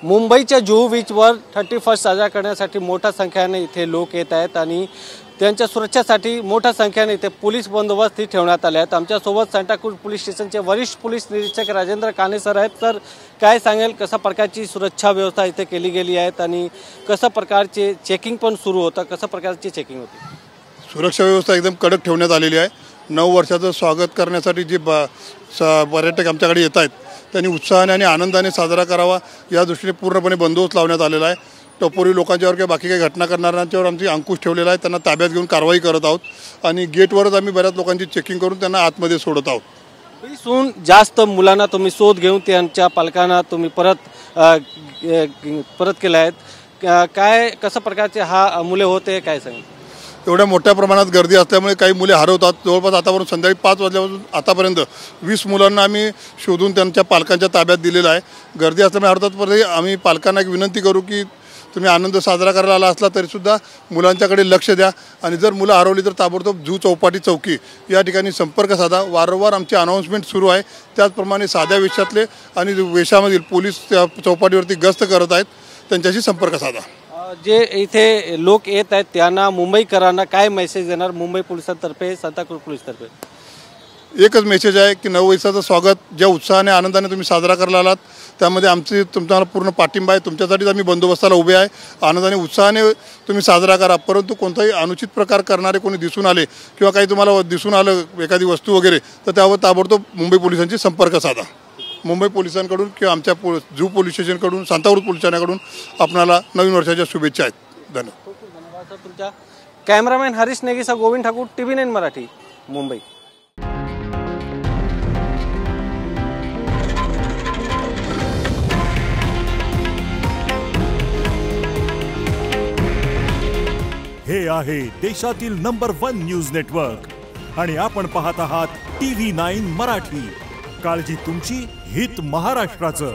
मुंबईच्या जुहू बीचवर 31 साजरा करण्यासाठी मोठ्या संख्येने इथे लोक येत आहेत आणि त्यांच्या सुरक्षेसाठी मोठ्या संख्येने इथे पोलीस बंदोबस्त ठेवण्यात आले आहेत। आमच्यासोबत सांताक्रूज पोलीस स्टेशनचे वरिष्ठ पोलीस निरीक्षक राजेंद्र काणे सर आहेत। तर काय सांगेल, कशा प्रकारची सुरक्षा व्यवस्था इथे केली गेली आहे आणि कशा प्रकारचे चेकिंग पण सुरू होतं, कशा प्रकारची चेकिंग होती? सुरक्षा व्यवस्था एकदम कडक ठेवण्यात आलेली आहे। 9 वर्षाचं स्वागत करण्यासाठी जे पर्यटक आमच्याकडे येत आहेत त्यांनी उत्साहाने आणि आनंदाने साजरा करावा या दृष्टीने पूर्णपणे बंदोबस्त लावण्यात आलेला आहे। टपोरी लोकांच्यावर किंवा बाकी काही घटना करणाऱ्यांच्यावर आमची अंकुश ठेवलेला आहे। त्यांना ताब्यात घेऊन कारवाई करत आहोत आणि गेटवरच आम्ही बऱ्याच लोकांची चेकिंग करून त्यांना आतमध्ये सोडत आहोत। 20हून जास्त मुलांना तुम्ही शोध घेऊन त्यांच्या पालकांना तुम्ही परत केले आहेत। काय कशा प्रकारचे हा मुले होते, काय सांगेल? एवढ्या मोठ्या प्रमाणात गर्दी असल्यामुळे काही मुले हरवतात। जवळपास आतापर्यंत संध्याकाळी 5 वाजल्यापासून आतापर्यंत 20 मुलांना आम्ही शोधून त्यांच्या पालकांच्या ताब्यात दिलेलं आहे। गर्दी असल्यामुळे हरवतात, पण आम्ही पालकांना एक विनंती करू की तुम्ही आनंद साजरा करायला आला असला तरीसुद्धा मुलांच्याकडे लक्ष द्या आणि जर मुलं हरवली तर ताबडतोब जुहू चौपाटी चौकी या ठिकाणी संपर्क साधा। वारंवार आमची अनाउन्समेंट सुरू आहे, त्याचप्रमाणे साध्या वेशातले आणि वेशामधील पोलीस त्या चौपाटीवरती गस्त करत आहेत, त्यांच्याशी संपर्क साधा। जे इथे लोक येत आहेत त्यांना मुंबईकरांना काय मेसेज देणार मुंबई पोलिसांतर्फे, सांताक्रूज पोलिसांतर्फे? एकच मेसेज आहे की 9 वर्षाचं स्वागत ज्या उत्साहाने आनंदाने तुम्ही साजरा करायला आलात त्यामध्ये तुमचा पूर्ण पाठिंबा आहे। तुमच्यासाठीच आम्ही बंदोबस्ताला उभे आहे। आनंदाने उत्साहाने तुम्ही साजरा करा, परंतु कोणताही अनुचित प्रकार करणारे कोणी दिसून आले किंवा काही तुम्हाला दिसून आलं एखादी वस्तू वगैरे तर त्यावर ताबडतोब मुंबई पोलिसांशी संपर्क साधा। मुंबई पोलिसांकडून किंवा आमच्या जुहू पोलीस स्टेशनकडून, सांताक्रूज पोलीस ठाण्याकडून आपणाला नवीन वर्षाच्या शुभेच्छा आहेत। धन्यवाद। तुमच्या कॅमेरामॅन हरीश नेगीसह गोविंद ठाकूर, TV9 मराठी, मुंबई। हे आहे देशातील नंबर 1 न्यूज नेटवर्क आणि आपण पाहत आहात TV9 मराठी। काळजी तुमची, हित महाराष्ट्राचं।